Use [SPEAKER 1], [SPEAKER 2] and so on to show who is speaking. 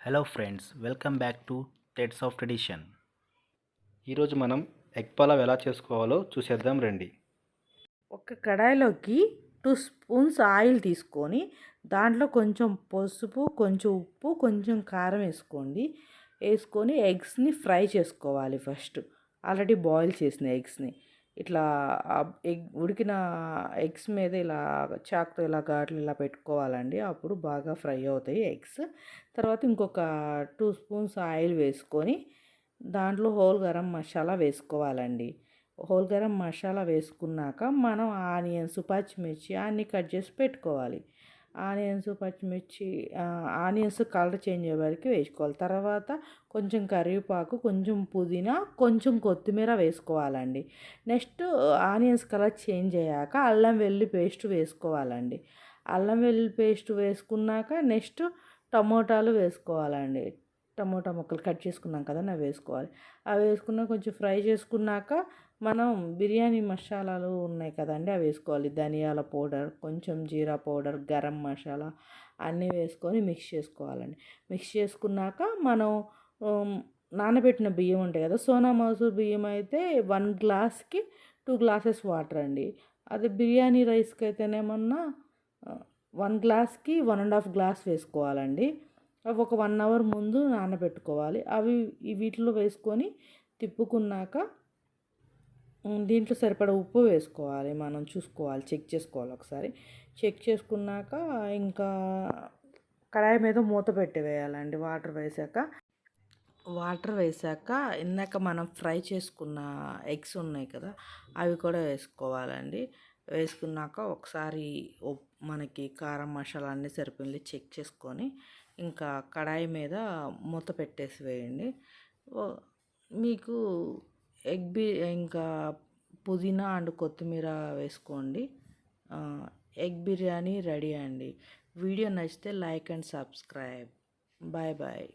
[SPEAKER 1] Hello friends, welcome back to teds of tradition. ఈరోజు మనం egg pulao ఎలా చేసుకోవాలో చూసేద్దాం రండి.
[SPEAKER 2] ఒక కడాయిలోకి 2 స్పూన్స్ ఆయిల్ తీసుకొని దాంట్లో కొంచెం పసుపు, కొంచెం ఉప్పు, కొంచెం కారం వేసుకొని ఎగ్స్ని ఫ్రై చేసుకోవాలి. ఫస్ట్ ఆల్రెడీ బాయిల్ చేసిన ఎగ్స్ని ఇట్లా ఎగ్ ఉడికిన ఎగ్స్ మీద ఇలా చాక్తో ఇలా ఘాట్లు ఇలా పెట్టుకోవాలండి. అప్పుడు బాగా ఫ్రై అవుతాయి ఎగ్స్. తర్వాత ఇంకొక 2 స్పూన్స్ ఆయిల్ వేసుకొని దాంట్లో హోల్ గరం మసాలా వేసుకోవాలండి. హోల్ గరం మసాలా వేసుకున్నాక మనం ఆనియన్స్, పచ్చిమిర్చి అన్నీ కట్ చేసి పెట్టుకోవాలి. ఆనియన్స్, పచ్చిమిర్చి ఆనియన్స్ కలర్ చేంజ్ అయ్యే వరకు వేసుకోవాలి. తర్వాత కొంచెం కరివేపాకు, కొంచెం పుదీనా, కొంచెం కొత్తిమీర వేసుకోవాలండి. నెక్స్ట్ ఆనియన్స్ కలర్ చేంజ్ అయ్యాక అల్లం వెల్లుల్లి పేస్ట్ వేసుకోవాలండి. అల్లం వెల్లుల్లి పేస్ట్ వేసుకున్నాక నెక్స్ట్ టమోటాలు వేసుకోవాలండి. టమోటా ముక్కలు కట్ చేసుకున్నాం కదా, అవి వేసుకోవాలి. అవి వేసుకున్న కొంచెం ఫ్రై చేసుకున్నాక మనం బిర్యానీ మసాలాలు ఉన్నాయి కదండి, అవి వేసుకోవాలి. ధనియాల పౌడర్, కొంచెం జీరా పౌడర్, గరం మసాలా అన్నీ వేసుకొని మిక్స్ చేసుకోవాలండి. మిక్స్ చేసుకున్నాక మనం నానబెట్టిన బియ్యం ఉంటాయి కదా, సోనా మసూర్ బియ్యం అయితే 1 గ్లాస్కి 2 గ్లాసెస్ వాటర్ అండి. అది బిర్యానీ రైస్కి అయితేనేమన్నా 1 గ్లాస్కి 1.5 గ్లాస్ వేసుకోవాలండి. అవి ఒక 1 అవర్ ముందు నానబెట్టుకోవాలి. అవి వీటిలో వేసుకొని తిప్పుకున్నాక దీంట్లో సరిపడా ఉప్పు వేసుకోవాలి. మనం చూసుకోవాలి, చెక్ చేసుకోవాలి ఒకసారి. చెక్ చేసుకున్నాక ఇంకా కడాయి మీద మూత పెట్టి వేయాలండి. వాటర్ వేసాక ఇందాక మనం ఫ్రై చేసుకున్న ఎగ్స్ ఉన్నాయి కదా, అవి కూడా వేసుకోవాలండి. వేసుకున్నాక ఒకసారి మనకి కారం మసాలా అన్నీ సరిపోయింది చెక్ చేసుకొని ఇంకా కడాయి మీద మూత పెట్టేసి వేయండి. మీకు ఇంకా పుదీనా అండ్ కొత్తిమీర వేసుకోండి. ఎగ్ బిర్యానీ రెడీ అండి. వీడియో నచ్చితే like and subscribe. Bye bye.